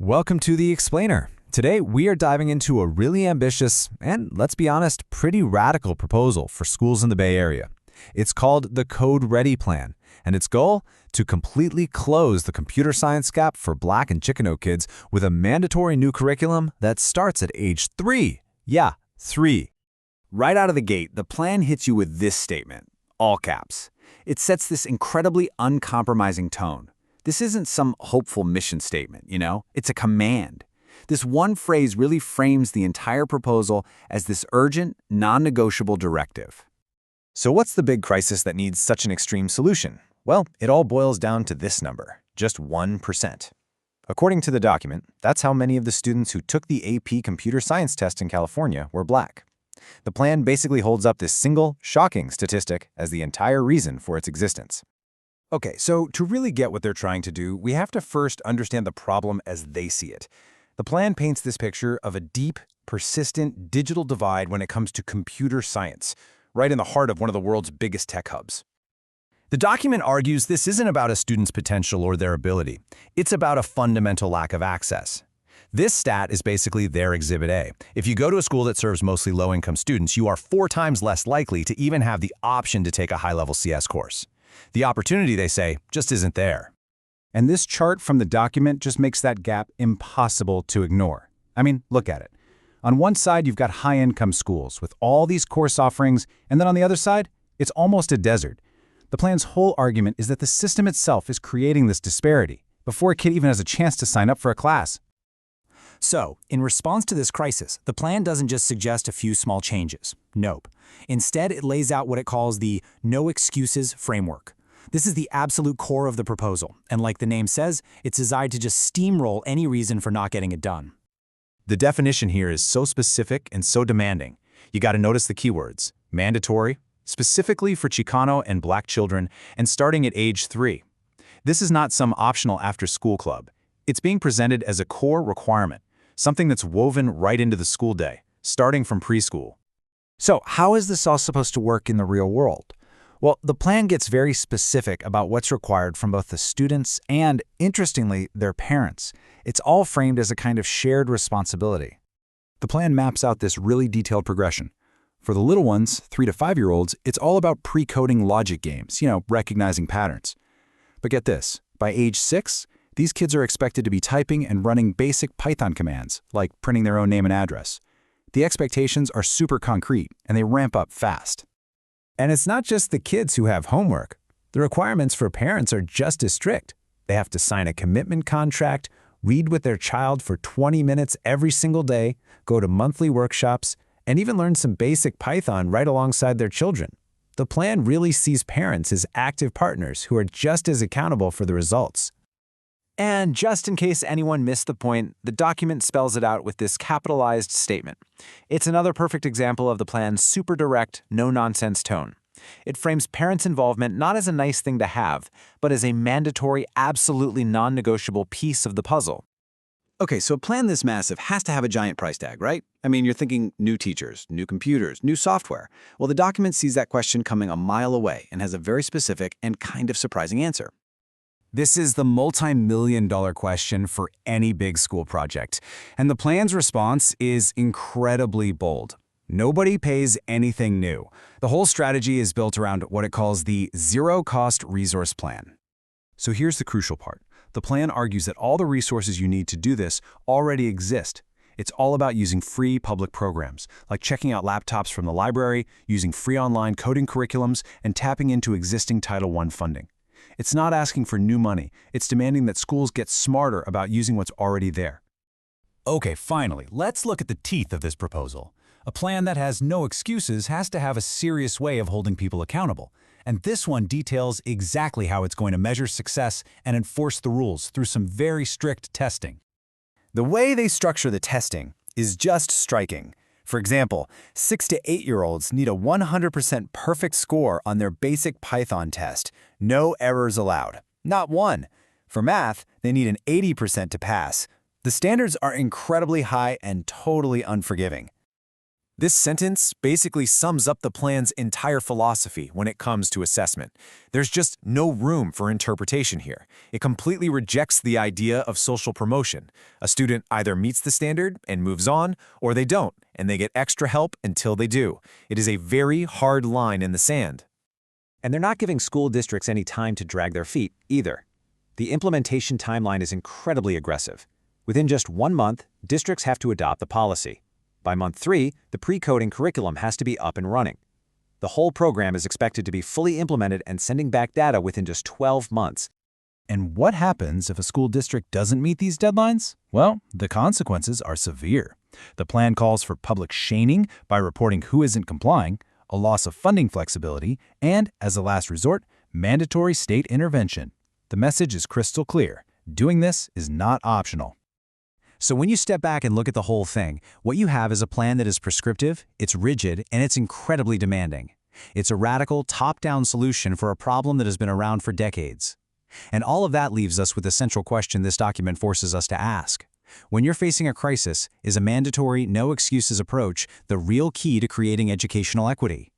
Welcome to The Explainer. Today, we are diving into a really ambitious and, let's be honest, pretty radical proposal for schools in the Bay Area. It's called the Code Ready Plan, and its goal? To completely close the computer science gap for Black and Chicano kids with a mandatory new curriculum that starts at age 3. Yeah, 3. Right out of the gate, the plan hits you with this statement, all caps. It sets this incredibly uncompromising tone. This isn't some hopeful mission statement, It's a command. This one phrase really frames the entire proposal as this urgent, non-negotiable directive. So what's the big crisis that needs such an extreme solution? Well, it all boils down to this number, just 1%. According to the document, that's how many of the students who took the AP computer science test in California were Black. The plan basically holds up this single, shocking statistic as the entire reason for its existence. Okay, so to really get what they're trying to do, we have to first understand the problem as they see it. The plan paints this picture of a deep, persistent digital divide when it comes to computer science, right in the heart of one of the world's biggest tech hubs. The document argues this isn't about a student's potential or their ability. It's about a fundamental lack of access. This stat is basically their Exhibit A. If you go to a school that serves mostly low-income students, you are 4 times less likely to even have the option to take a high-level CS course. The opportunity, they say, just isn't there. And this chart from the document just makes that gap impossible to ignore. I mean, look at it. On one side, you've got high-income schools with all these course offerings, and then on the other side, it's almost a desert. The plan's whole argument is that the system itself is creating this disparity before a kid even has a chance to sign up for a class. So, in response to this crisis, the plan doesn't just suggest a few small changes. Nope. Instead, it lays out what it calls the no excuses framework. This is the absolute core of the proposal, and like the name says, it's designed to just steamroll any reason for not getting it done. The definition here is so specific and so demanding. You got to notice the keywords: mandatory, specifically for Chicano and Black children, and starting at age 3. This is not some optional after-school club. It's being presented as a core requirement, something that's woven right into the school day, starting from preschool. So, how is this all supposed to work in the real world? Well, the plan gets very specific about what's required from both the students and, interestingly, their parents. It's all framed as a kind of shared responsibility. The plan maps out this really detailed progression. For the little ones, 3 to 5-year-olds, it's all about pre-coding logic games, recognizing patterns. But get this, by age 6, these kids are expected to be typing and running basic Python commands, like printing their own name and address. The expectations are super concrete, and they ramp up fast. And it's not just the kids who have homework. The requirements for parents are just as strict. They have to sign a commitment contract, read with their child for 20 minutes every single day, go to monthly workshops, and even learn some basic Python right alongside their children. The plan really sees parents as active partners who are just as accountable for the results. And just in case anyone missed the point, the document spells it out with this capitalized statement. It's another perfect example of the plan's super direct, no-nonsense tone. It frames parents' involvement not as a nice thing to have, but as a mandatory, absolutely non-negotiable piece of the puzzle. Okay, so a plan this massive has to have a giant price tag, right? I mean, you're thinking new teachers, new computers, new software. Well, the document sees that question coming a mile away and has a very specific and kind of surprising answer. This is the multi-million-dollar question for any big school project, and the plan's response is incredibly bold. Nobody pays anything new. The whole strategy is built around what it calls the zero-cost resource plan. So here's the crucial part. The plan argues that all the resources you need to do this already exist. It's all about using free public programs, like checking out laptops from the library, using free online coding curriculums, and tapping into existing Title I funding. It's not asking for new money. It's demanding that schools get smarter about using what's already there. Okay, finally, let's look at the teeth of this proposal. A plan that has no excuses has to have a serious way of holding people accountable. And this one details exactly how it's going to measure success and enforce the rules through some very strict testing. The way they structure the testing is just striking. For example, 6 to 8-year-olds need a 100% perfect score on their basic Python test. No errors allowed. Not one. For math, they need an 80% to pass. The standards are incredibly high and totally unforgiving. This sentence basically sums up the plan's entire philosophy when it comes to assessment. There's just no room for interpretation here. It completely rejects the idea of social promotion. A student either meets the standard and moves on, or they don't, and they get extra help until they do. It is a very hard line in the sand. And they're not giving school districts any time to drag their feet, either. The implementation timeline is incredibly aggressive. Within just 1 month, districts have to adopt the policy. By month 3, the pre-coding curriculum has to be up and running. The whole program is expected to be fully implemented and sending back data within just 12 months. And what happens if a school district doesn't meet these deadlines? Well, the consequences are severe. The plan calls for public shaming by reporting who isn't complying, a loss of funding flexibility, and, as a last resort, mandatory state intervention. The message is crystal clear. Doing this is not optional. So when you step back and look at the whole thing, what you have is a plan that is prescriptive, it's rigid, and it's incredibly demanding. It's a radical, top-down solution for a problem that has been around for decades. And all of that leaves us with the central question this document forces us to ask. When you're facing a crisis, is a mandatory, no-excuses approach the real key to creating educational equity?